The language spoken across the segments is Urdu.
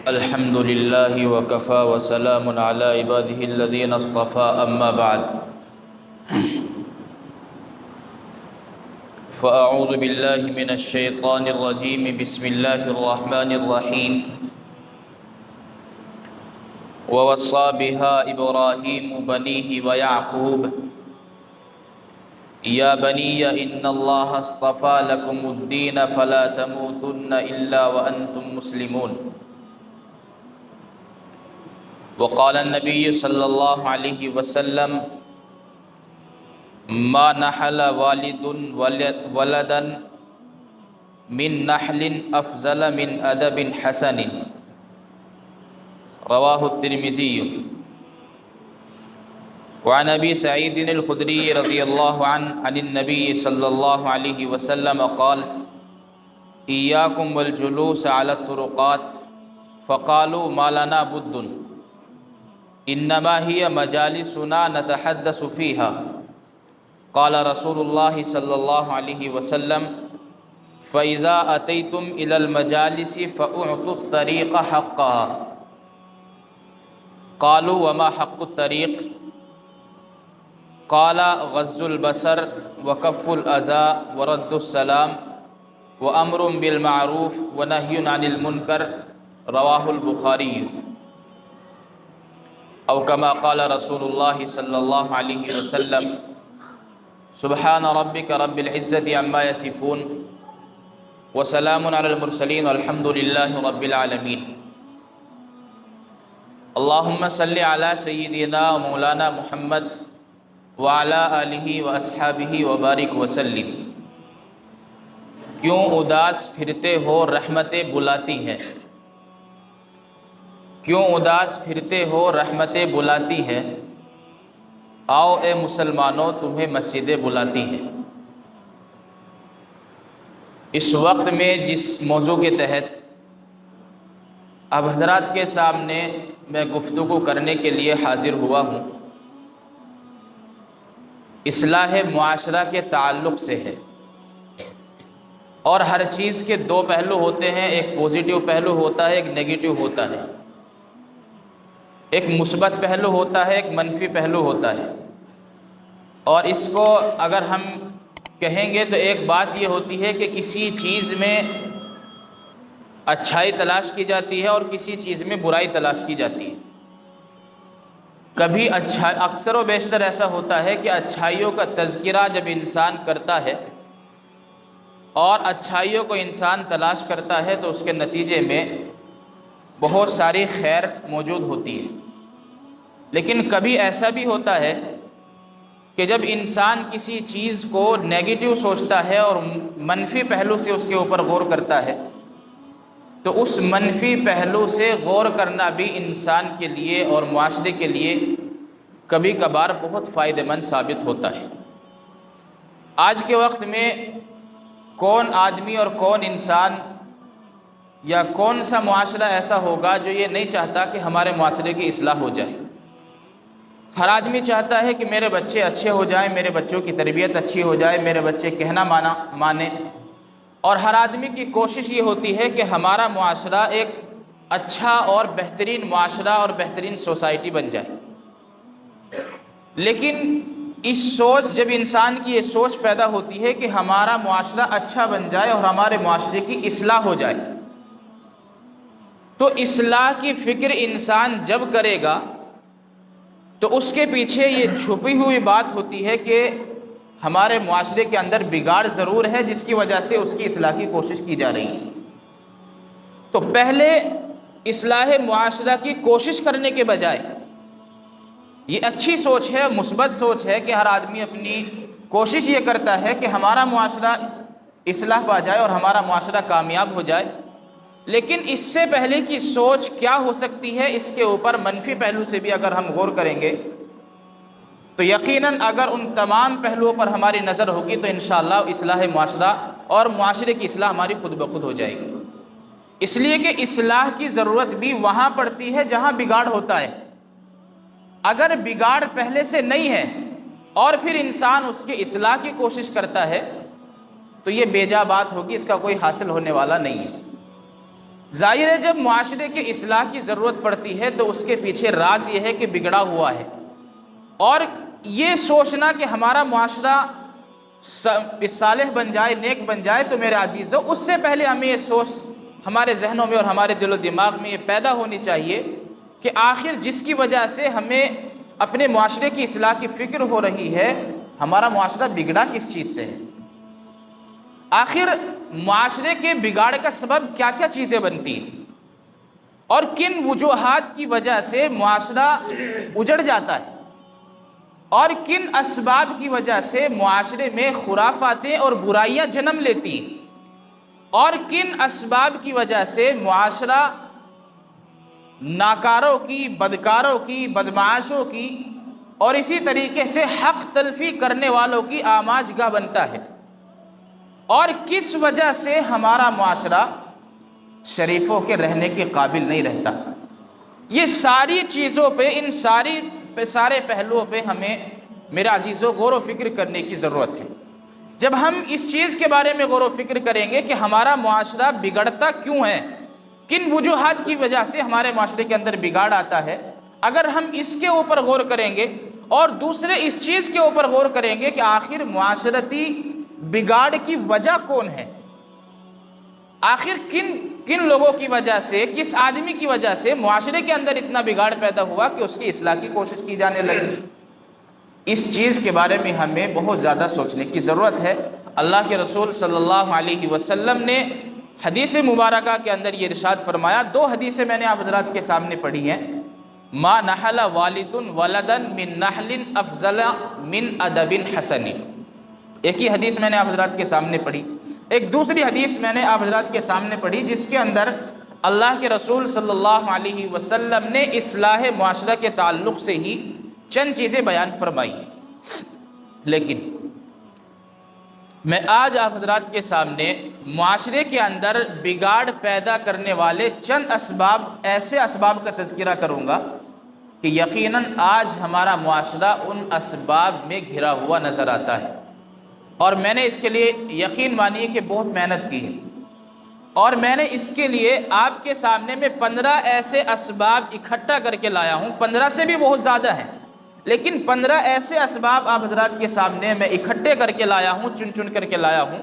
الحمد لله وكفى وسلام على عباده الذين اصطفى أما بعد فأعوذ بالله من الشيطان الرجيم بسم الله الرحمن الرحيم ووصى بها إبراهيم بنيه ويعقوب يا بني إن الله اصطفى لكم الدين فلا تموتن إلا وأنتم مسلمون وقال النبي صلى الله عليه وسلم ما نحل والد ولدا من نحل أفضل من أدب حسن رواه الترمذي وعن أبي سعيد الخدري رضي الله عنه عن النبي صلى الله عليه وسلم قال إياكم والجلوس على الطرقات فقالوا ما لنا بد إنما هي مجالسنا نتحدث فيها قال رسول الله صلى الله عليه وسلم فإذا أتيتم إلى المجالس فأعطوا الطريق حقها قالوا وما حق الطريق قال غض البصر وكف الأذى ورد السلام وأمر بالمعروف ونهي عن المنكر رواه البخاري او كما قال رسول الله صلی اللہ علیہ وسلم سبحان ربک رب العزة عما يصفون وسلام علی المرسلین والحمد للہ رب العالمین اللہم صلی علی سیدنا و مولانا محمد وعلی آلہ واصحابہ وبارک وسلم۔ کیوں اداس پھرتے ہو رحمتیں بلاتی ہیں، کیوں اداس پھرتے ہو رحمتیں بلاتی ہیں، آؤ اے مسلمانوں تمہیں مسجدیں بلاتی ہیں۔ اس وقت میں جس موضوع کے تحت اب حضرات کے سامنے میں گفتگو کرنے کے لیے حاضر ہوا ہوں، اصلاح معاشرہ کے تعلق سے ہے۔ اور ہر چیز کے دو پہلو ہوتے ہیں، ایک پوزیٹیو پہلو ہوتا ہے، ایک نیگیٹو ہوتا ہے، ایک مثبت پہلو ہوتا ہے، ایک منفی پہلو ہوتا ہے۔ اور اس کو اگر ہم کہیں گے تو ایک بات یہ ہوتی ہے کہ کسی چیز میں اچھائی تلاش کی جاتی ہے اور کسی چیز میں برائی تلاش کی جاتی ہے۔ کبھی اکثر و بیشتر ایسا ہوتا ہے کہ اچھائیوں کا تذکرہ جب انسان کرتا ہے اور اچھائیوں کو انسان تلاش کرتا ہے تو اس کے نتیجے میں بہت ساری خیر موجود ہوتی ہے۔ لیکن کبھی ایسا بھی ہوتا ہے کہ جب انسان کسی چیز کو نیگیٹو سوچتا ہے اور منفی پہلو سے اس کے اوپر غور کرتا ہے تو اس منفی پہلو سے غور کرنا بھی انسان کے لیے اور معاشرے کے لیے کبھی کبھار بہت فائدہ مند ثابت ہوتا ہے۔ آج کے وقت میں کون آدمی اور کون انسان یا کون سا معاشرہ ایسا ہوگا جو یہ نہیں چاہتا کہ ہمارے معاشرے کی اصلاح ہو جائے؟ ہر آدمی چاہتا ہے کہ میرے بچے اچھے ہو جائیں، میرے بچوں کی تربیت اچھی ہو جائے، میرے بچے کہنا مانیں، اور ہر آدمی کی کوشش یہ ہوتی ہے کہ ہمارا معاشرہ ایک اچھا اور بہترین معاشرہ اور بہترین سوسائٹی بن جائے۔ لیکن اس سوچ جب انسان کی یہ سوچ پیدا ہوتی ہے کہ ہمارا معاشرہ اچھا بن جائے اور ہمارے معاشرے کی اصلاح ہو جائے، تو اصلاح کی فکر انسان جب کرے گا تو اس کے پیچھے یہ چھپی ہوئی بات ہوتی ہے کہ ہمارے معاشرے کے اندر بگاڑ ضرور ہے جس کی وجہ سے اس کی اصلاح کی کوشش کی جا رہی ہے۔ تو پہلے اصلاح معاشرہ کی کوشش کرنے کے بجائے یہ اچھی سوچ ہے، مثبت سوچ ہے کہ ہر آدمی اپنی کوشش یہ کرتا ہے کہ ہمارا معاشرہ اصلاح پا جائے اور ہمارا معاشرہ کامیاب ہو جائے۔ لیکن اس سے پہلے کی سوچ کیا ہو سکتی ہے، اس کے اوپر منفی پہلو سے بھی اگر ہم غور کریں گے تو یقیناً اگر ان تمام پہلوؤں پر ہماری نظر ہوگی تو انشاءاللہ اصلاح معاشرہ اور معاشرے کی اصلاح ہماری خود بخود ہو جائے گی۔ اس لیے کہ اصلاح کی ضرورت بھی وہاں پڑتی ہے جہاں بگاڑ ہوتا ہے۔ اگر بگاڑ پہلے سے نہیں ہے اور پھر انسان اس کے اصلاح کی کوشش کرتا ہے تو یہ بیجا بات ہوگی، اس کا کوئی حاصل ہونے والا نہیں ہے۔ ظاہر ہے جب معاشرے کے اصلاح کی ضرورت پڑتی ہے تو اس کے پیچھے راز یہ ہے کہ بگڑا ہوا ہے، اور یہ سوچنا کہ ہمارا معاشرہ صالح بن جائے، نیک بن جائے، تو میرے عزیزو اس سے پہلے ہمیں یہ سوچ ہمارے ذہنوں میں اور ہمارے دل و دماغ میں یہ پیدا ہونی چاہیے کہ آخر جس کی وجہ سے ہمیں اپنے معاشرے کی اصلاح کی فکر ہو رہی ہے، ہمارا معاشرہ بگڑا کس چیز سے ہے؟ آخر معاشرے کے بگاڑ کا سبب کیا کیا چیزیں بنتی ہیں، اور کن وجوہات کی وجہ سے معاشرہ اجڑ جاتا ہے، اور کن اسباب کی وجہ سے معاشرے میں خرافاتیں اور برائیاں جنم لیتی ہیں، اور کن اسباب کی وجہ سے معاشرہ ناکاروں کی، بدکاروں کی، بدمعاشوں کی اور اسی طریقے سے حق تلفی کرنے والوں کی آماج گاہ بنتا ہے، اور کس وجہ سے ہمارا معاشرہ شریفوں کے رہنے کے قابل نہیں رہتا۔ یہ ساری چیزوں پہ، ان سارے پہلوؤں پہ ہمیں میرے عزیزوں غور و فکر کرنے کی ضرورت ہے۔ جب ہم اس چیز کے بارے میں غور و فکر کریں گے کہ ہمارا معاشرہ بگڑتا کیوں ہے، کن وجوہات کی وجہ سے ہمارے معاشرے کے اندر بگاڑ آتا ہے، اگر ہم اس کے اوپر غور کریں گے اور دوسرے اس چیز کے اوپر غور کریں گے کہ آخر معاشرتی بگاڑ کی وجہ کون ہے، آخر کن لوگوں کی وجہ سے، کس آدمی کی وجہ سے معاشرے کے اندر اتنا بگاڑ پیدا ہوا کہ اس کی اصلاح کی کوشش کی جانے لگی، اس چیز کے بارے میں ہمیں بہت زیادہ سوچنے کی ضرورت ہے۔ اللہ کے رسول صلی اللہ علیہ وسلم نے حدیث مبارکہ کے اندر یہ ارشاد فرمایا، دو حدیثیں میں نے آپ حضرات کے سامنے پڑھی ہیں، ما نحل والد ولدا من نحل افضل من ادب حسن، ایک ہی حدیث میں نے آپ حضرات کے سامنے پڑھی۔ ایک دوسری حدیث میں نے آپ حضرات کے سامنے پڑھی جس کے اندر اللہ کے رسول صلی اللہ علیہ وسلم نے اصلاح معاشرہ کے تعلق سے ہی چند چیزیں بیان فرمائی، لیکن میں آج آپ حضرات کے سامنے معاشرے کے اندر بگاڑ پیدا کرنے والے چند اسباب، ایسے اسباب کا تذکرہ کروں گا کہ یقیناً آج ہمارا معاشرہ ان اسباب میں گھرا ہوا نظر آتا ہے، اور میں نے اس کے لیے یقین مانیے کہ بہت محنت کی ہے، اور میں نے اس کے لیے آپ کے سامنے میں 15 ایسے اسباب اکٹھا کر کے لایا ہوں، 15 سے بھی بہت زیادہ ہیں، لیکن 15 ایسے اسباب آپ حضرات کے سامنے میں اکٹھے کر کے لایا ہوں، چن کر کے لایا ہوں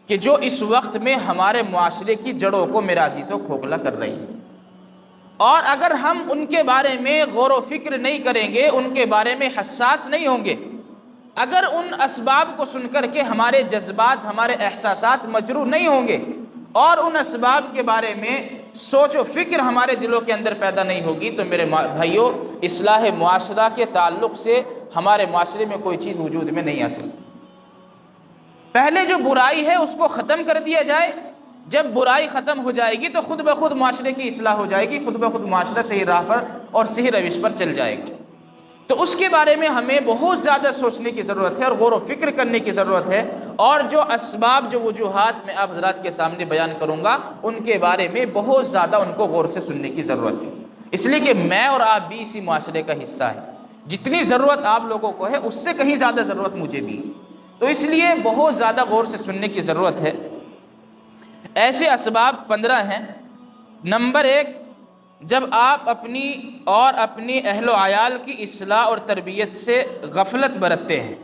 کہ جو اس وقت میں ہمارے معاشرے کی جڑوں کو میرے عزیزوں کھوکھلا کر رہی ہیں، اور اگر ہم ان کے بارے میں غور و فکر نہیں کریں گے، ان کے بارے میں حساس نہیں ہوں گے، اگر ان اسباب کو سن کر کے ہمارے جذبات، ہمارے احساسات مجروح نہیں ہوں گے، اور ان اسباب کے بارے میں سوچ و فکر ہمارے دلوں کے اندر پیدا نہیں ہوگی، تو میرے بھائیوں اصلاح معاشرہ کے تعلق سے ہمارے معاشرے میں کوئی چیز وجود میں نہیں آ سکتی۔ پہلے جو برائی ہے اس کو ختم کر دیا جائے، جب برائی ختم ہو جائے گی تو خود بخود معاشرے کی اصلاح ہو جائے گی، خود بخود معاشرہ صحیح راہ پر اور صحیح روش پر چل جائے گا۔ تو اس کے بارے میں ہمیں بہت زیادہ سوچنے کی ضرورت ہے اور غور و فکر کرنے کی ضرورت ہے، اور جو اسباب، جو وجوہات میں آپ حضرات کے سامنے بیان کروں گا ان کے بارے میں بہت زیادہ ان کو غور سے سننے کی ضرورت ہے، اس لیے کہ میں اور آپ بھی اسی معاشرے کا حصہ ہیں، جتنی ضرورت آپ لوگوں کو ہے اس سے کہیں زیادہ ضرورت مجھے بھی، تو اس لیے بہت زیادہ غور سے سننے کی ضرورت ہے۔ ایسے اسباب 15 ہیں۔ نمبر 1، جب آپ اپنی اور اپنی اہل و عیال کی اصلاح اور تربیت سے غفلت برتتے ہیں۔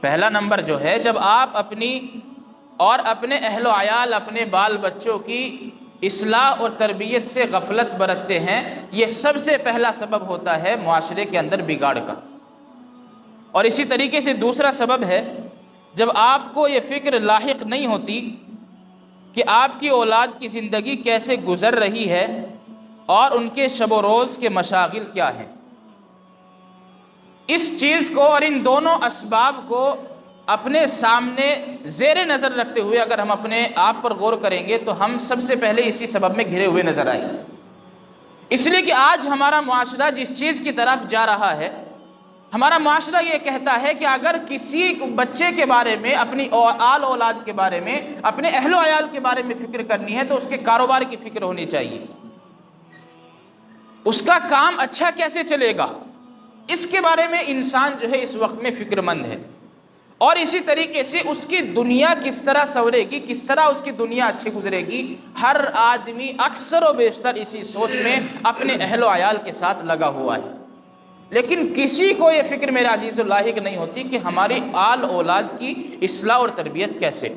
پہلا نمبر جو ہے، جب آپ اپنی اور اپنے اہل و عیال، اپنے بال بچوں کی اصلاح اور تربیت سے غفلت برتتے ہیں، یہ سب سے پہلا سبب ہوتا ہے معاشرے کے اندر بگاڑ کا۔ اور اسی طریقے سے دوسرا سبب ہے، جب آپ کو یہ فکر لاحق نہیں ہوتی کہ آپ کی اولاد کی زندگی کیسے گزر رہی ہے اور ان کے شب و روز کے مشاغل کیا ہیں، اس چیز کو اور ان دونوں اسباب کو اپنے سامنے زیر نظر رکھتے ہوئے اگر ہم اپنے آپ پر غور کریں گے تو ہم سب سے پہلے اسی سبب میں گھرے ہوئے نظر آئیں گے۔ اس لیے کہ آج ہمارا معاشرہ جس چیز کی طرف جا رہا ہے، ہمارا معاشرہ یہ کہتا ہے کہ اگر کسی بچے کے بارے میں، اپنی آل اولاد کے بارے میں، اپنے اہل و عیال کے بارے میں فکر کرنی ہے تو اس کے کاروبار کی فکر ہونی چاہیے، اس کا کام اچھا کیسے چلے گا، اس کے بارے میں انسان جو ہے اس وقت میں فکر مند ہے۔ اور اسی طریقے سے اس کی دنیا کس طرح سنورے گی، کس طرح اس کی دنیا اچھی گزرے گی، ہر آدمی اکثر و بیشتر اسی سوچ میں اپنے اہل و عیال کے ساتھ لگا ہوا ہے۔ لیکن کسی کو یہ فکر میرے عزیز لاحق نہیں ہوتی کہ ہماری آل اولاد کی اصلاح اور تربیت کیسے۔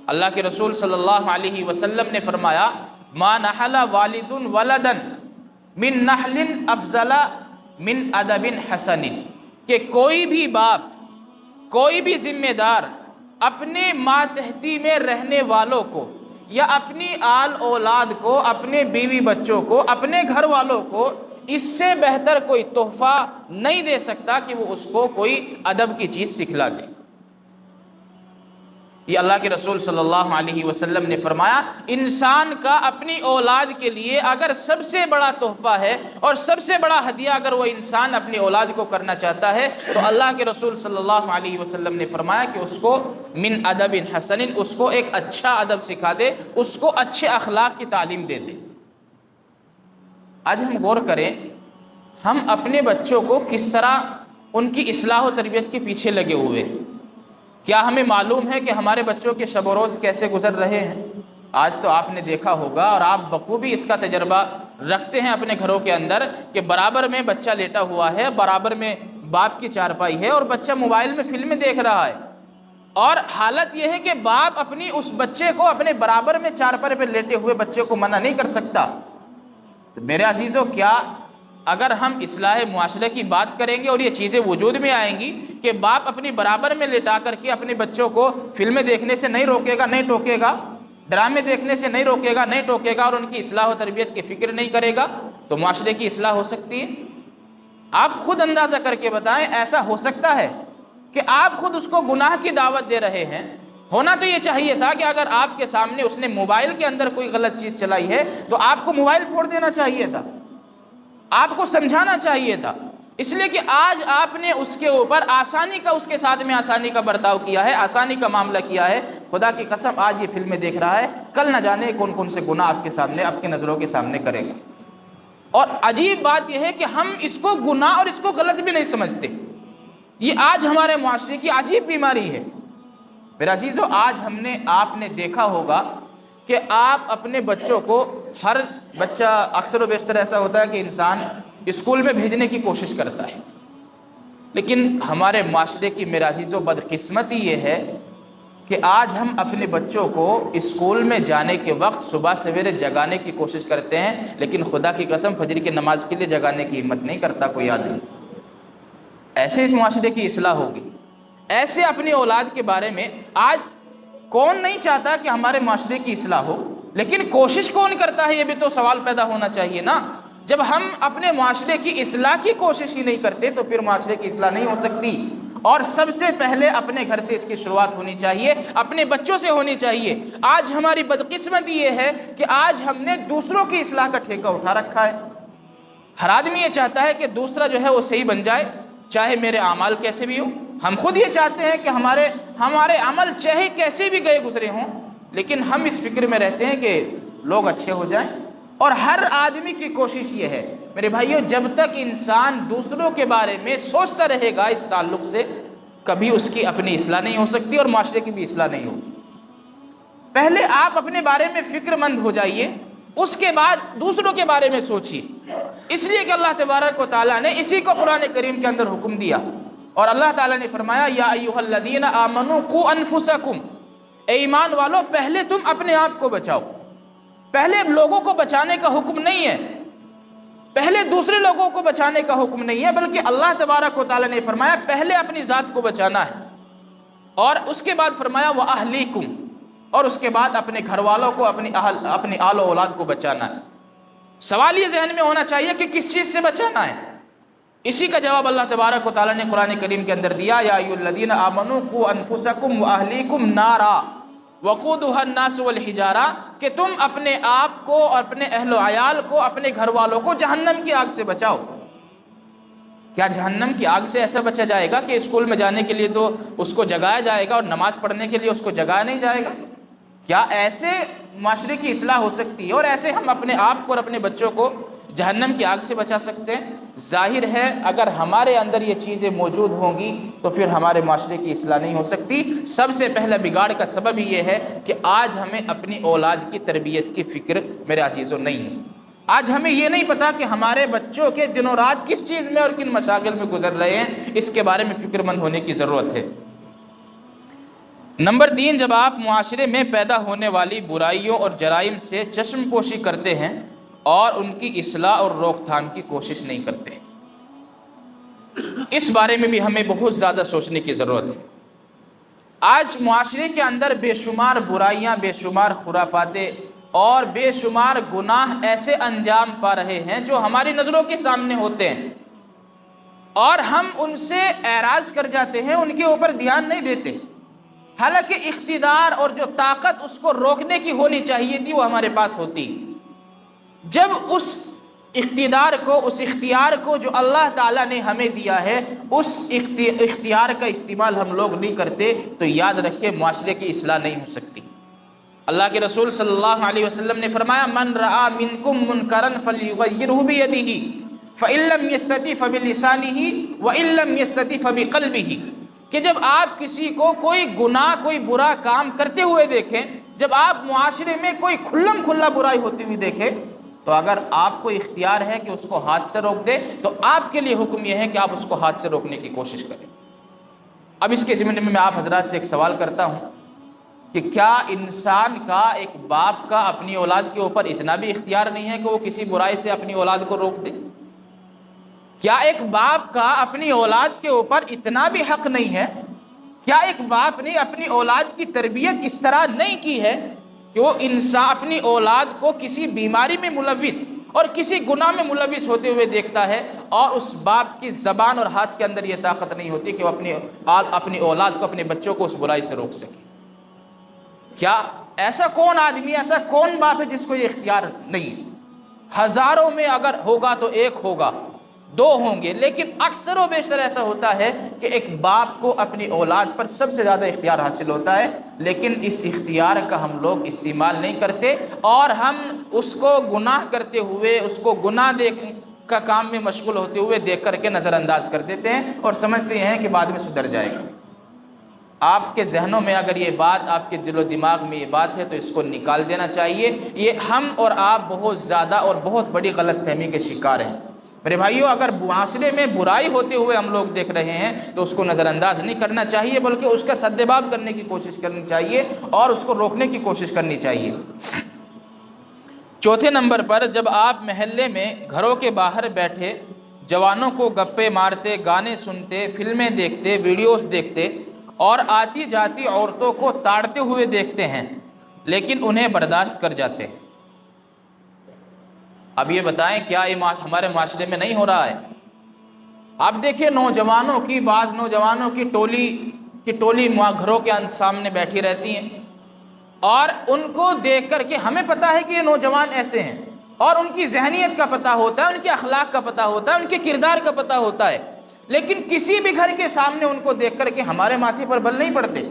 اللہ کے رسول صلی اللہ علیہ وسلم نے فرمایا ما نحل والد ولدا من نحل افضل من ادب حسن، کہ کوئی بھی باپ، کوئی بھی ذمہ دار اپنے ماتحتی میں رہنے والوں کو یا اپنی آل اولاد کو، اپنے بیوی بچوں کو، اپنے گھر والوں کو اس سے بہتر کوئی تحفہ نہیں دے سکتا کہ وہ اس کو کوئی ادب کی چیز سکھلا دے۔ یہ اللہ کے رسول صلی اللہ علیہ وسلم نے فرمایا انسان کا اپنی اولاد کے لیے اگر سب سے بڑا تحفہ ہے اور سب سے بڑا ہدیہ اگر وہ انسان اپنی اولاد کو کرنا چاہتا ہے تو اللہ کے رسول صلی اللہ علیہ وسلم نے فرمایا کہ اس کو من ادب حسن، اس کو ایک اچھا ادب سکھا دے، اس کو اچھے اخلاق کی تعلیم دے دے۔ آج ہم غور کریں، ہم اپنے بچوں کو کس طرح ان کی اصلاح و تربیت کے پیچھے لگے ہوئے ہیں۔ کیا ہمیں معلوم ہے کہ ہمارے بچوں کے شب و روز کیسے گزر رہے ہیں؟ آج تو آپ نے دیکھا ہوگا اور آپ بخوبی اس کا تجربہ رکھتے ہیں اپنے گھروں کے اندر کہ برابر میں بچہ لیٹا ہوا ہے، برابر میں باپ کی چارپائی ہے اور بچہ موبائل میں فلمیں دیکھ رہا ہے، اور حالت یہ ہے کہ باپ اپنی اس بچے کو اپنے برابر میں چارپائی پہ لیٹے ہوئے بچے کو منع نہیں کر سکتا۔ تو میرے عزیزو، کیا اگر ہم اصلاح معاشرے کی بات کریں گے اور یہ چیزیں وجود میں آئیں گی کہ باپ اپنی برابر میں لٹا کر کے اپنے بچوں کو فلمیں دیکھنے سے نہیں روکے گا، نہیں ٹوکے گا، ڈرامے دیکھنے سے نہیں روکے گا، نہیں ٹوکے گا، اور ان کی اصلاح و تربیت کی فکر نہیں کرے گا، تو معاشرے کی اصلاح ہو سکتی ہے؟ آپ خود اندازہ کر کے بتائیں، ایسا ہو سکتا ہے کہ آپ خود اس کو گناہ کی دعوت دے رہے ہیں؟ ہونا تو یہ چاہیے تھا کہ اگر آپ کے سامنے اس نے موبائل کے اندر کوئی غلط چیز چلائی ہے تو آپ کو موبائل پھوڑ دینا چاہیے تھا، آپ کو سمجھانا چاہیے تھا، اس لیے کہ آج آپ نے اس کے اوپر آسانی کا، اس کے ساتھ میں آسانی کا برتاؤ کیا ہے، آسانی کا معاملہ کیا ہے۔ خدا کی قسم آج یہ فلمیں دیکھ رہا ہے، کل نہ جانے کون کون سے گناہ آپ کے سامنے، آپ کی نظروں کے سامنے کرے گا۔ اور عجیب بات یہ ہے کہ ہم اس کو گناہ اور اس کو غلط بھی نہیں سمجھتے۔ یہ آج ہمارے معاشرے کی عجیب بیماری ہے۔ میرے عزیزو، آج آپ نے دیکھا ہوگا کہ آپ اپنے بچوں کو، ہر بچہ اکثر و بیشتر ایسا ہوتا ہے کہ انسان اسکول میں بھیجنے کی کوشش کرتا ہے، لیکن ہمارے معاشرے کی میرے عزیزو بدقسمتی یہ ہے کہ آج ہم اپنے بچوں کو اسکول میں جانے کے وقت صبح سویرے جگانے کی کوشش کرتے ہیں، لیکن خدا کی قسم فجر کی نماز کے لیے جگانے کی ہمت نہیں کرتا کوئی آدمی۔ ایسے اس معاشرے کی اصلاح ہوگی؟ ایسے اپنی اولاد کے بارے میں آج کون نہیں چاہتا کہ ہمارے معاشرے کی اصلاح ہو، لیکن کوشش کون کرتا ہے؟ یہ بھی تو سوال پیدا ہونا چاہیے نا۔ جب ہم اپنے معاشرے کی اصلاح کی کوشش ہی نہیں کرتے تو پھر معاشرے کی اصلاح نہیں ہو سکتی۔ اور سب سے پہلے اپنے گھر سے اس کی شروعات ہونی چاہیے، اپنے بچوں سے ہونی چاہیے۔ آج ہماری بدقسمتی یہ ہے کہ آج ہم نے دوسروں کی اصلاح کا ٹھیکہ اٹھا رکھا ہے۔ ہر آدمی یہ چاہتا ہے کہ دوسرا جو ہے وہ صحیح بن جائے، چاہے میرے اعمال کیسے بھی ہوں۔ ہم خود یہ چاہتے ہیں کہ ہمارے عمل چاہے کیسے بھی گئے گزرے ہوں، لیکن ہم اس فکر میں رہتے ہیں کہ لوگ اچھے ہو جائیں۔ اور ہر آدمی کی کوشش یہ ہے میرے بھائیو، جب تک انسان دوسروں کے بارے میں سوچتا رہے گا اس تعلق سے، کبھی اس کی اپنی اصلاح نہیں ہو سکتی اور معاشرے کی بھی اصلاح نہیں ہوگی۔ پہلے آپ اپنے بارے میں فکر مند ہو جائیے، اس کے بعد دوسروں کے بارے میں سوچیے۔ اس لیے کہ اللہ تبارک و تعالیٰ نے اسی کو قرآن کریم کے اندر حکم دیا، اور اللہ تعالیٰ نے فرمایا یا ایھا الذین آمنوا قوا انفسکم، اے ایمان والو پہلے تم اپنے آپ کو بچاؤ۔ پہلے لوگوں کو بچانے کا حکم نہیں ہے، پہلے دوسرے لوگوں کو بچانے کا حکم نہیں ہے، بلکہ اللہ تبارک و تعالیٰ نے فرمایا پہلے اپنی ذات کو بچانا ہے، اور اس کے بعد فرمایا وَأَهْلِيكُمْ، اور اس کے بعد اپنے گھر والوں کو، اپنی آل و اولاد کو بچانا ہے۔ سوال یہ ذہن میں ہونا چاہیے کہ کس چیز سے بچانا ہے؟ اسی کا جواب اللہ تبارک و تعالیٰ نے قرآن کریم کے اندر دیا یا ایھا الذین آمنوا قوا انفسکم واہلیکم نارا وقودها الناس والحجارہ، کہ تم اپنے آپ کو اور اپنے اہل و عیال کو، اپنے گھر والوں کو جہنم کی آگ سے بچاؤ۔ کیا جہنم کی آگ سے ایسا بچا جائے گا کہ اسکول میں جانے کے لیے تو اس کو جگایا جائے گا اور نماز پڑھنے کے لیے اس کو جگایا نہیں جائے گا؟ کیا ایسے معاشرے کی اصلاح ہو سکتی ہے؟ اور ایسے ہم اپنے آپ کو اور اپنے بچوں کو جہنم کی آگ سے بچا سکتے ہیں؟ ظاہر ہے اگر ہمارے اندر یہ چیزیں موجود ہوں گی تو پھر ہمارے معاشرے کی اصلاح نہیں ہو سکتی۔ سب سے پہلا بگاڑ کا سبب یہ ہے کہ آج ہمیں اپنی اولاد کی تربیت کی فکر میرے عزیزوں نہیں ہے۔ آج ہمیں یہ نہیں پتا کہ ہمارے بچوں کے دن و رات کس چیز میں اور کن مشاغل میں گزر رہے ہیں، اس کے بارے میں فکر مند ہونے کی ضرورت ہے۔ نمبر 3، جب آپ معاشرے میں پیدا ہونے والی برائیوں اور جرائم سے چشم پوشی کرتے ہیں اور ان کی اصلاح اور روک تھام کی کوشش نہیں کرتے، اس بارے میں بھی ہمیں بہت زیادہ سوچنے کی ضرورت ہے۔ آج معاشرے کے اندر بے شمار برائیاں، بے شمار خرافاتیں اور بے شمار گناہ ایسے انجام پا رہے ہیں جو ہماری نظروں کے سامنے ہوتے ہیں، اور ہم ان سے اعراض کر جاتے ہیں، ان کے اوپر دھیان نہیں دیتے، حالانکہ اقتدار اور جو طاقت اس کو روکنے کی ہونی چاہیے تھی وہ ہمارے پاس ہوتی۔ جب اس اقتدار کو، اس اختیار کو جو اللہ تعالیٰ نے ہمیں دیا ہے، اس اختیار کا استعمال ہم لوگ نہیں کرتے تو یاد رکھیے معاشرے کی اصلاح نہیں ہو سکتی۔ اللہ کے رسول صلی اللہ علیہ وسلم نے فرمایا، من رآ منکم منکرا فلیغیرہ بیدہ فإن لم یستطع فبلسانہ وإن لم یستطع فبقلبہ، کہ جب آپ کسی کو کوئی گناہ، کوئی برا کام کرتے ہوئے دیکھیں، جب آپ معاشرے میں کوئی کھلم کھلا برائی ہوتی ہوئی دیکھیں، تو اگر آپ کو اختیار ہے کہ اس کو ہاتھ سے روک دے تو آپ کے لیے حکم یہ ہے کہ آپ اس کو ہاتھ سے روکنے کی کوشش کریں۔ اب اس کے ضمن میں آپ حضرات سے ایک سوال کرتا ہوں کہ کیا انسان کا، ایک باپ کا اپنی اولاد کے اوپر اتنا بھی اختیار نہیں ہے کہ وہ کسی برائی سے اپنی اولاد کو روک دے؟ کیا ایک باپ کا اپنی اولاد کے اوپر اتنا بھی حق نہیں ہے؟ کیا ایک باپ نے اپنی اولاد کی تربیت اس طرح نہیں کی ہے کہ وہ انسان اپنی اولاد کو کسی بیماری میں ملوث اور کسی گناہ میں ملوث ہوتے ہوئے دیکھتا ہے، اور اس باپ کی زبان اور ہاتھ کے اندر یہ طاقت نہیں ہوتی کہ وہ اپنی اولاد کو، اپنے بچوں کو اس برائی سے روک سکے؟ کیا ایسا کون آدمی، ایسا کون باپ ہے جس کو یہ اختیار نہیں؟ ہزاروں میں اگر ہوگا تو ایک ہوگا، دو ہوں گے، لیکن اکثر و بیشتر ایسا ہوتا ہے کہ ایک باپ کو اپنی اولاد پر سب سے زیادہ اختیار حاصل ہوتا ہے، لیکن اس اختیار کا ہم لوگ استعمال نہیں کرتے، اور ہم اس کو گناہ کرتے ہوئے، اس کو گناہ کا کام میں مشغول ہوتے ہوئے دیکھ کر کے نظر انداز کر دیتے ہیں اور سمجھتے ہیں کہ بعد میں سدھر جائے گا۔ آپ کے ذہنوں میں اگر یہ بات، آپ کے دل و دماغ میں یہ بات ہے تو اس کو نکال دینا چاہیے۔ یہ ہم اور آپ بہت زیادہ اور بہت بڑی غلط فہمی کے شکار ہیں۔ میرے بھائیوں، اگر معاشرے میں برائی ہوتے ہوئے ہم لوگ دیکھ رہے ہیں تو اس کو نظر انداز نہیں کرنا چاہیے، بلکہ اس کا سدباب کرنے کی کوشش کرنی چاہیے اور اس کو روکنے کی کوشش کرنی چاہیے۔ چوتھے نمبر پر، جب آپ محلے میں گھروں کے باہر بیٹھے جوانوں کو گپے مارتے، گانے سنتے، فلمیں دیکھتے، ویڈیوز دیکھتے اور آتی جاتی عورتوں کو تاڑتے ہوئے دیکھتے ہیں لیکن انہیں برداشت کر جاتے ہیں، اب یہ بتائیں کیا یہ ہمارے معاشرے میں نہیں ہو رہا ہے؟ آپ دیکھیے نوجوانوں کی، بعض نوجوانوں کی ٹولی گھروں کے سامنے بیٹھی رہتی ہیں، اور ان کو دیکھ کر کے ہمیں پتہ ہے کہ یہ نوجوان ایسے ہیں، اور ان کی ذہنیت کا پتہ ہوتا ہے، ان کے اخلاق کا پتہ ہوتا ہے، ان کے کردار کا پتہ ہوتا ہے، لیکن کسی بھی گھر کے سامنے ان کو دیکھ کر کے ہمارے ماتھے پر بل نہیں پڑتے۔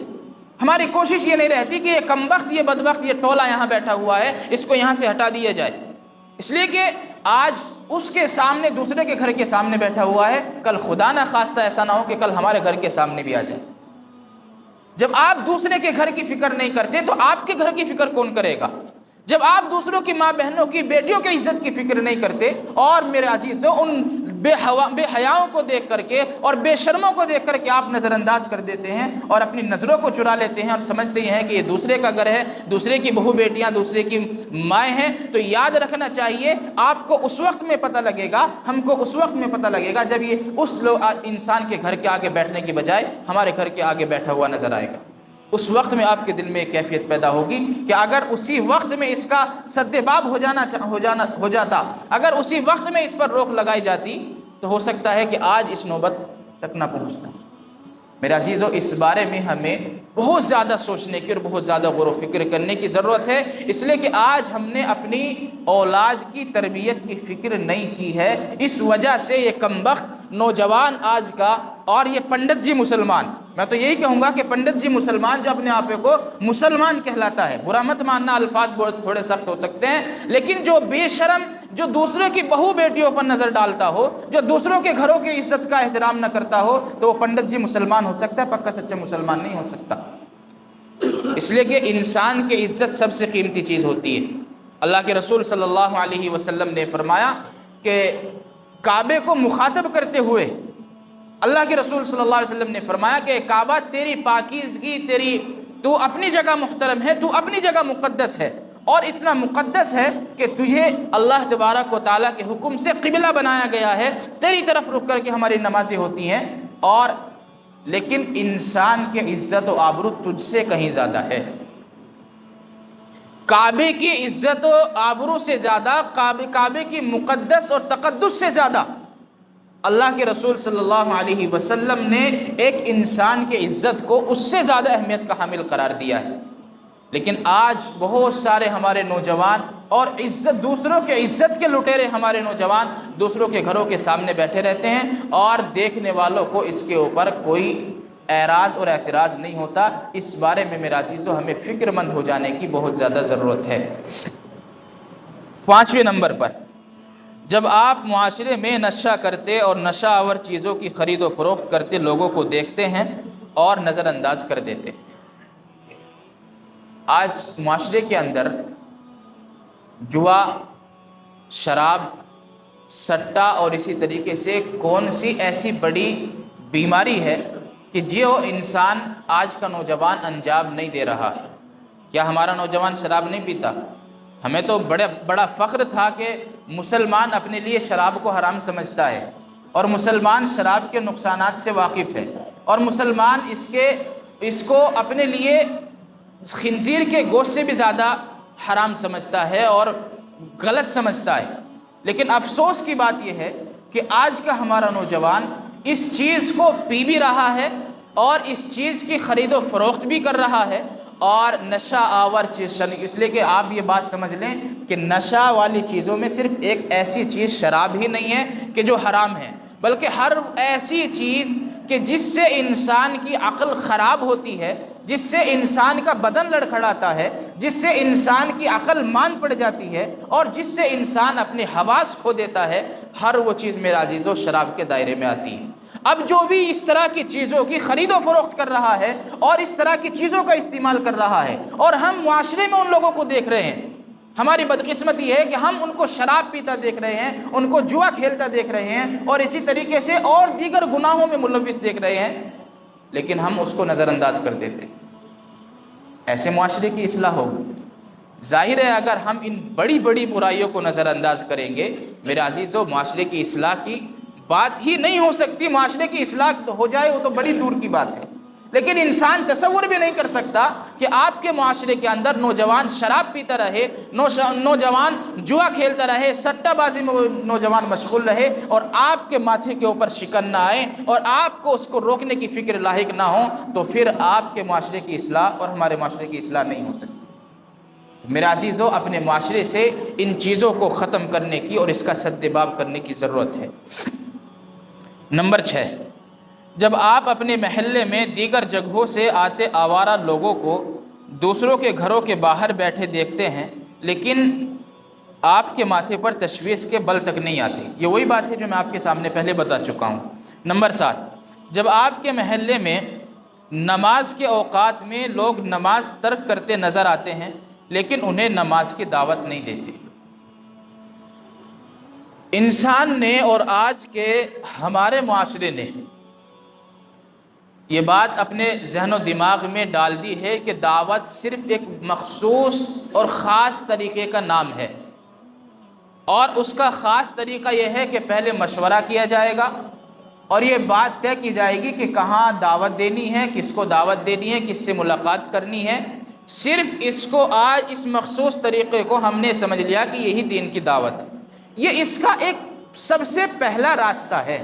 ہماری کوشش یہ نہیں رہتی کہ یہ کمبخت، یہ بدبخت، یہ ٹولہ یہاں بیٹھا ہوا ہے، اس کو یہاں سے ہٹا دیا جائے، اس لیے کہ آج اس کے سامنے، دوسرے کے گھر کے سامنے بیٹھا ہوا ہے، کل خدا نہ خواستہ ایسا نہ ہو کہ کل ہمارے گھر کے سامنے بھی آ جائے۔ جب آپ دوسرے کے گھر کی فکر نہیں کرتے تو آپ کے گھر کی فکر کون کرے گا؟ جب آپ دوسروں کی ماں بہنوں کی، بیٹیوں کی عزت کی فکر نہیں کرتے، اور میرے عزیزوں ان بے حیاؤں کو دیکھ کر کے اور بے شرموں کو دیکھ کر کے آپ نظر انداز کر دیتے ہیں اور اپنی نظروں کو چرا لیتے ہیں اور سمجھتے ہیں کہ یہ دوسرے کا گھر ہے، دوسرے کی بہو بیٹیاں، دوسرے کی مائیں ہیں، تو یاد رکھنا چاہیے آپ کو اس وقت میں پتہ لگے گا، ہم کو اس وقت میں پتہ لگے گا جب یہ اس انسان کے گھر کے آگے بیٹھنے کی بجائے ہمارے گھر کے آگے بیٹھا ہوا نظر آئے گا۔ اس وقت میں آپ کے دل میں ایک کیفیت پیدا ہوگی کہ اگر اسی وقت میں اس کا سدباب ہو جاتا، اگر اسی وقت میں اس پر روک لگائی جاتی تو ہو سکتا ہے کہ آج اس نوبت تک نہ پہنچتا۔ میرے عزیزوں، اس بارے میں ہمیں بہت زیادہ سوچنے کی اور بہت زیادہ غور و فکر کرنے کی ضرورت ہے، اس لیے کہ آج ہم نے اپنی اولاد کی تربیت کی فکر نہیں کی ہے۔ اس وجہ سے یہ کمبخت نوجوان آج کا، اور یہ پنڈت جی مسلمان، میں تو یہی کہوں گا کہ پنڈت جی مسلمان جو اپنے آپ کو مسلمان کہلاتا ہے، برا مت ماننا، الفاظ تھوڑے سخت ہو سکتے ہیں، لیکن جو بے شرم، جو دوسروں کی بہو بیٹیوں پر نظر ڈالتا ہو، جو دوسروں کے گھروں کی عزت کا احترام نہ کرتا ہو، تو وہ پنڈت جی مسلمان ہو سکتا ہے، پکا سچا مسلمان نہیں ہو سکتا۔ اس لیے کہ انسان کی عزت سب سے قیمتی چیز ہوتی ہے۔ اللہ کے رسول صلی اللہ علیہ وسلم نے فرمایا کہ کعبے کو مخاطب کرتے ہوئے اللہ کے رسول صلی اللہ علیہ وسلم نے فرمایا کہ کعبہ تیری پاکیزگی، تو اپنی جگہ محترم ہے، تو اپنی جگہ مقدس ہے، اور اتنا مقدس ہے کہ تجھے اللہ تبارک و تعالیٰ کے حکم سے قبلہ بنایا گیا ہے، تیری طرف رخ کر کے ہماری نمازیں ہوتی ہیں، اور لیکن انسان کی عزت و آبرو تجھ سے کہیں زیادہ ہے۔ کعبے کی عزت و آبرو سے زیادہ، کعبے کی مقدس اور تقدس سے زیادہ اللہ کے رسول صلی اللہ علیہ وسلم نے ایک انسان کی عزت کو اس سے زیادہ اہمیت کا حامل قرار دیا ہے۔ لیکن آج بہت سارے ہمارے نوجوان اور دوسروں کے عزت کے لٹیرے ہمارے نوجوان دوسروں کے گھروں کے سامنے بیٹھے رہتے ہیں، اور دیکھنے والوں کو اس کے اوپر کوئی اعراض اور اعتراض نہیں ہوتا۔ اس بارے میں میرے عزیزو ہمیں فکر مند ہو جانے کی بہت زیادہ ضرورت ہے۔ 5ویں نمبر پر، جب آپ معاشرے میں نشہ کرتے اور نشہ آور چیزوں کی خرید و فروخت کرتے لوگوں کو دیکھتے ہیں اور نظر انداز کر دیتے ہیں۔ آج معاشرے کے اندر جوا، شراب، سٹا اور اسی طریقے سے کون سی ایسی بڑی بیماری ہے کہ جو انسان آج کا نوجوان انجام نہیں دے رہا ہے؟ کیا ہمارا نوجوان شراب نہیں پیتا؟ ہمیں تو بڑا فخر تھا کہ مسلمان اپنے لیے شراب کو حرام سمجھتا ہے، اور مسلمان شراب کے نقصانات سے واقف ہے، اور مسلمان اس کو اپنے لیے خنزیر کے گوشت سے بھی زیادہ حرام سمجھتا ہے اور غلط سمجھتا ہے۔ لیکن افسوس کی بات یہ ہے کہ آج کا ہمارا نوجوان اس چیز کو پی بھی رہا ہے اور اس چیز کی خرید و فروخت بھی کر رہا ہے، اور نشہ آور چیز، اس لیے کہ آپ یہ بات سمجھ لیں کہ نشہ والی چیزوں میں صرف ایک ایسی چیز شراب ہی نہیں ہے کہ جو حرام ہے، بلکہ ہر ایسی چیز کہ جس سے انسان کی عقل خراب ہوتی ہے، جس سے انسان کا بدن لڑکھڑاتا ہے، جس سے انسان کی عقل مان پڑ جاتی ہے، اور جس سے انسان اپنے حواس کھو دیتا ہے، ہر وہ چیز میرے عزیزو شراب کے دائرے میں آتی ہے۔ اب جو بھی اس طرح کی چیزوں کی خرید و فروخت کر رہا ہے اور اس طرح کی چیزوں کا استعمال کر رہا ہے، اور ہم معاشرے میں ان لوگوں کو دیکھ رہے ہیں، ہماری بدقسمتی ہے کہ ہم ان کو شراب پیتا دیکھ رہے ہیں، ان کو جوا کھیلتا دیکھ رہے ہیں، اور اسی طریقے سے اور دیگر گناہوں میں ملوث دیکھ رہے ہیں، لیکن ہم اس کو نظر انداز کر دیتے ہیں۔ ایسے معاشرے کی اصلاح ہوگی؟ ظاہر ہے اگر ہم ان بڑی بڑی برائیوں کو نظر انداز کریں گے میرے عزیزو، معاشرے کی اصلاح کی بات ہی نہیں ہو سکتی۔ معاشرے کی اصلاح ہو جائے وہ تو بڑی دور کی بات ہے، لیکن انسان تصور بھی نہیں کر سکتا کہ آپ کے معاشرے کے اندر نوجوان شراب پیتا رہے، نوجوان جوا کھیلتا رہے، سٹہ بازی میں نوجوان مشغول رہے، اور آپ کے ماتھے کے اوپر شکن نہ آئے اور آپ کو اس کو روکنے کی فکر لاحق نہ ہو، تو پھر آپ کے معاشرے کی اصلاح اور ہمارے معاشرے کی اصلاح نہیں ہو سکتی۔ میرے عزیزو، اپنے معاشرے سے ان چیزوں کو ختم کرنے کی اور اس کا سدباب کرنے کی ضرورت ہے۔ نمبر 6، جب آپ اپنے محلے میں دیگر جگہوں سے آتے آوارہ لوگوں کو دوسروں کے گھروں کے باہر بیٹھے دیکھتے ہیں لیکن آپ کے ماتھے پر تشویش کے بل تک نہیں آتی، یہ وہی بات ہے جو میں آپ کے سامنے پہلے بتا چکا ہوں۔ نمبر 7، جب آپ کے محلے میں نماز کے اوقات میں لوگ نماز ترک کرتے نظر آتے ہیں لیکن انہیں نماز کی دعوت نہیں دیتے۔ انسان نے اور آج کے ہمارے معاشرے نے یہ بات اپنے ذہن و دماغ میں ڈال دی ہے کہ دعوت صرف ایک مخصوص اور خاص طریقے کا نام ہے، اور اس کا خاص طریقہ یہ ہے کہ پہلے مشورہ کیا جائے گا اور یہ بات طے کی جائے گی کہ کہاں دعوت دینی ہے، کس کو دعوت دینی ہے، کس سے ملاقات کرنی ہے۔ صرف اس کو آج اس مخصوص طریقے کو ہم نے سمجھ لیا کہ یہی دین کی دعوت ہے۔ یہ اس کا ایک سب سے پہلا راستہ ہے،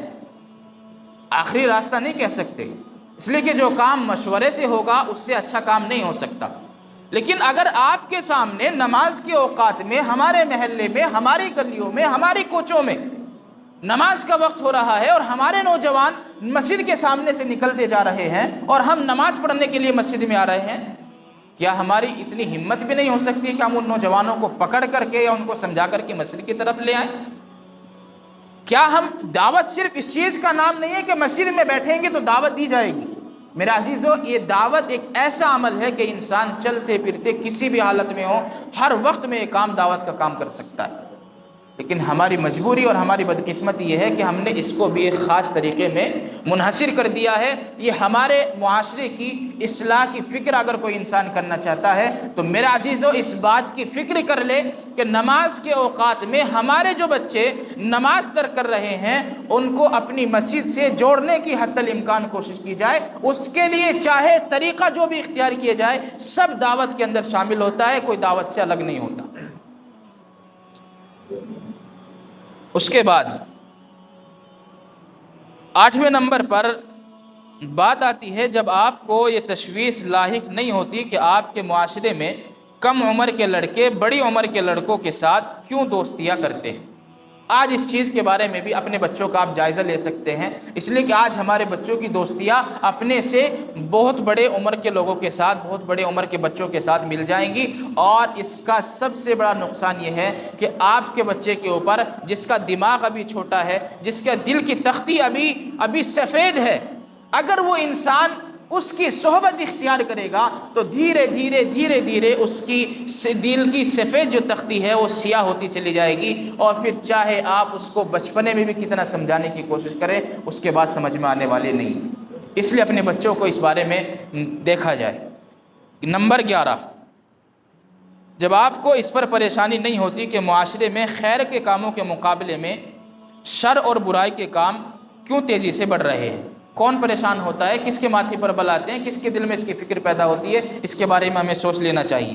آخری راستہ نہیں کہہ سکتے، اس لیے کہ جو کام مشورے سے ہوگا اس سے اچھا کام نہیں ہو سکتا۔ لیکن اگر آپ کے سامنے نماز کے اوقات میں، ہمارے محلے میں، ہماری گلیوں میں، ہماری کوچوں میں نماز کا وقت ہو رہا ہے اور ہمارے نوجوان مسجد کے سامنے سے نکلتے جا رہے ہیں اور ہم نماز پڑھنے کے لیے مسجد میں آ رہے ہیں، کیا ہماری اتنی ہمت بھی نہیں ہو سکتی کہ ہم ان نوجوانوں کو پکڑ کر کے یا ان کو سمجھا کر کے مسجد کی طرف لے آئیں؟ کیا ہم دعوت صرف اس چیز کا نام نہیں ہے کہ مسجد میں بیٹھیں گے تو دعوت دی جائے گی؟ میرے عزیزو، یہ دعوت ایک ایسا عمل ہے کہ انسان چلتے پھرتے کسی بھی حالت میں ہو، ہر وقت میں یہ کام دعوت کا کام کر سکتا ہے. لیکن ہماری مجبوری اور ہماری بدقسمتی یہ ہے کہ ہم نے اس کو بھی ایک خاص طریقے میں منحصر کر دیا ہے. یہ ہمارے معاشرے کی اصلاح کی فکر اگر کوئی انسان کرنا چاہتا ہے تو میرے عزیزو اس بات کی فکر کر لے کہ نماز کے اوقات میں ہمارے جو بچے نماز ترک کر رہے ہیں ان کو اپنی مسجد سے جوڑنے کی حتی الامکان کوشش کی جائے. اس کے لیے چاہے طریقہ جو بھی اختیار کیے جائے سب دعوت کے اندر شامل ہوتا ہے، کوئی دعوت سے الگ نہیں ہوتا. اس کے بعد 8ویں نمبر پر بات آتی ہے جب آپ کو یہ تشویش لاحق نہیں ہوتی کہ آپ کے معاشرے میں کم عمر کے لڑکے بڑی عمر کے لڑکوں کے ساتھ کیوں دوستیاں کرتے ہیں. آج اس چیز کے بارے میں بھی اپنے بچوں کا آپ جائزہ لے سکتے ہیں، اس لیے کہ آج ہمارے بچوں کی دوستیاں اپنے سے بہت بڑے عمر کے لوگوں کے ساتھ، بہت بڑے عمر کے بچوں کے ساتھ مل جائیں گی. اور اس کا سب سے بڑا نقصان یہ ہے کہ آپ کے بچے کے اوپر جس کا دماغ ابھی چھوٹا ہے، جس کے دل کی تختی ابھی سفید ہے، اگر وہ انسان اس کی صحبت اختیار کرے گا تو دھیرے دھیرے اس کی دل کی سفید جو تختی ہے وہ سیاہ ہوتی چلی جائے گی. اور پھر چاہے آپ اس کو بچپنے میں بھی کتنا سمجھانے کی کوشش کریں اس کے بعد سمجھ میں آنے والے نہیں. اس لیے اپنے بچوں کو اس بارے میں دیکھا جائے. نمبر 11، جب آپ کو اس پر پریشانی نہیں ہوتی کہ معاشرے میں خیر کے کاموں کے مقابلے میں شر اور برائی کے کام کیوں تیزی سے بڑھ رہے ہیں. کون پریشان ہوتا ہے، کس کے ماتھے پر بل آتے ہیں، کس کے دل میں اس کی فکر پیدا ہوتی ہے، اس کے بارے میں ہمیں سوچ لینا چاہیے.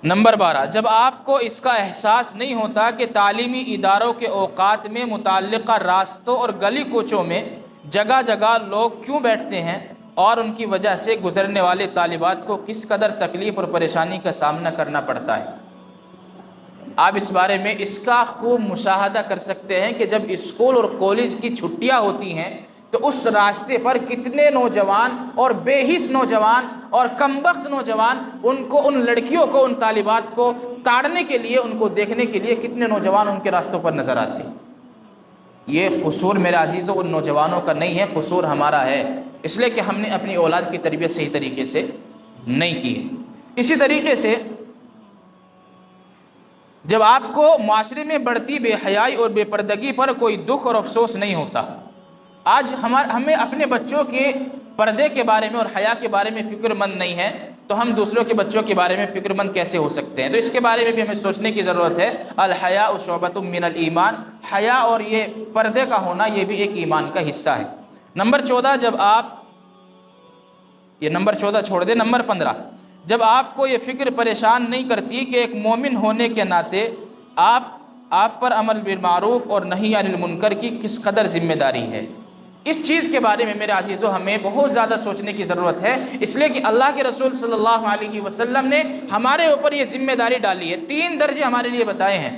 نمبر 12، جب آپ کو اس کا احساس نہیں ہوتا کہ تعلیمی اداروں کے اوقات میں متعلقہ راستوں اور گلی کوچوں میں جگہ جگہ لوگ کیوں بیٹھتے ہیں اور ان کی وجہ سے گزرنے والے طالبات کو کس قدر تکلیف اور پریشانی کا سامنا کرنا پڑتا ہے. آپ اس بارے میں اس کا خوب مشاہدہ کر سکتے ہیں کہ جب اسکول اور کالج کی چھٹیاں ہوتی ہیں تو اس راستے پر کتنے نوجوان اور بے حس نوجوان اور کمبخت نوجوان ان لڑکیوں کو، ان طالبات کو تاڑنے کے لیے، ان کو دیکھنے کے لیے کتنے نوجوان ان کے راستوں پر نظر آتے ہیں. یہ قصور میرے عزیزوں ان نوجوانوں کا نہیں ہے، قصور ہمارا ہے، اس لیے کہ ہم نے اپنی اولاد کی تربیت صحیح طریقے سے نہیں کی. اسی طریقے سے جب آپ کو معاشرے میں بڑھتی بے حیائی اور بے پردگی پر کوئی دکھ اور افسوس نہیں ہوتا. آج ہمیں اپنے بچوں کے پردے کے بارے میں اور حیا کے بارے میں فکر مند نہیں ہے تو ہم دوسروں کے بچوں کے بارے میں فکر مند کیسے ہو سکتے ہیں؟ تو اس کے بارے میں بھی ہمیں سوچنے کی ضرورت ہے. الحیاء شعبۃ من الایمان، حیا اور یہ پردے کا ہونا یہ بھی ایک ایمان کا حصہ ہے. نمبر 14، جب آپ یہ نمبر 14 چھوڑ دیں. نمبر 15، جب آپ کو یہ فکر پریشان نہیں کرتی کہ ایک مومن ہونے کے ناطے آپ پر امر بالمعروف اور نہی عن المنکر کی کس قدر ذمہ داری ہے. اس چیز کے بارے میں میرے عزیزو ہمیں بہت زیادہ سوچنے کی ضرورت ہے، اس لیے کہ اللہ کے رسول صلی اللہ علیہ وسلم نے ہمارے اوپر یہ ذمہ داری ڈالی ہے. 3 درجے ہمارے لیے بتائے ہیں،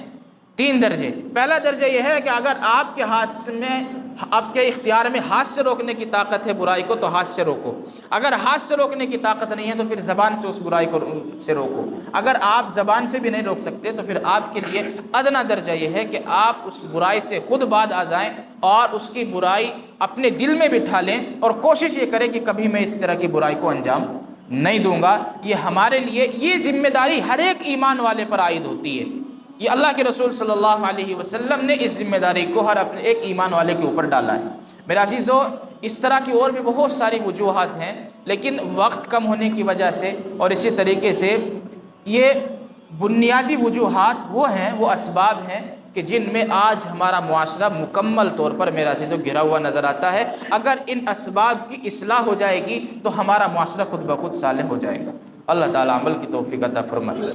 3 درجے. پہلا درجہ یہ ہے کہ اگر آپ کے ہاتھ میں، آپ کے اختیار میں ہاتھ سے روکنے کی طاقت ہے برائی کو تو ہاتھ سے روکو. اگر ہاتھ سے روکنے کی طاقت نہیں ہے تو پھر زبان سے اس برائی کو سے روکو. اگر آپ زبان سے بھی نہیں روک سکتے تو پھر آپ کے لیے ادنا درجہ یہ ہے کہ آپ اس برائی سے خود بعد آ جائیں اور اس کی برائی اپنے دل میں بٹھا لیں اور کوشش یہ کریں کہ کبھی میں اس طرح کی برائی کو انجام نہیں دوں گا. یہ ہمارے لیے، یہ ذمہ داری ہر ایک ایمان والے پر عائد ہوتی ہے. یہ اللہ کے رسول صلی اللہ علیہ وسلم نے اس ذمہ داری کو ہر اپنے ایک ایمان والے کے اوپر ڈالا ہے. میرے عزیزو، اس طرح کی اور بھی بہت ساری وجوہات ہیں لیکن وقت کم ہونے کی وجہ سے اور اسی طریقے سے یہ بنیادی وجوہات وہ اسباب ہیں کہ جن میں آج ہمارا معاشرہ مکمل طور پر میرے عزیزو گھرا ہوا نظر آتا ہے. اگر ان اسباب کی اصلاح ہو جائے گی تو ہمارا معاشرہ خود بخود صالح ہو جائے گا. اللہ تعالیٰ عمل کی توفیق عطا فرمائے.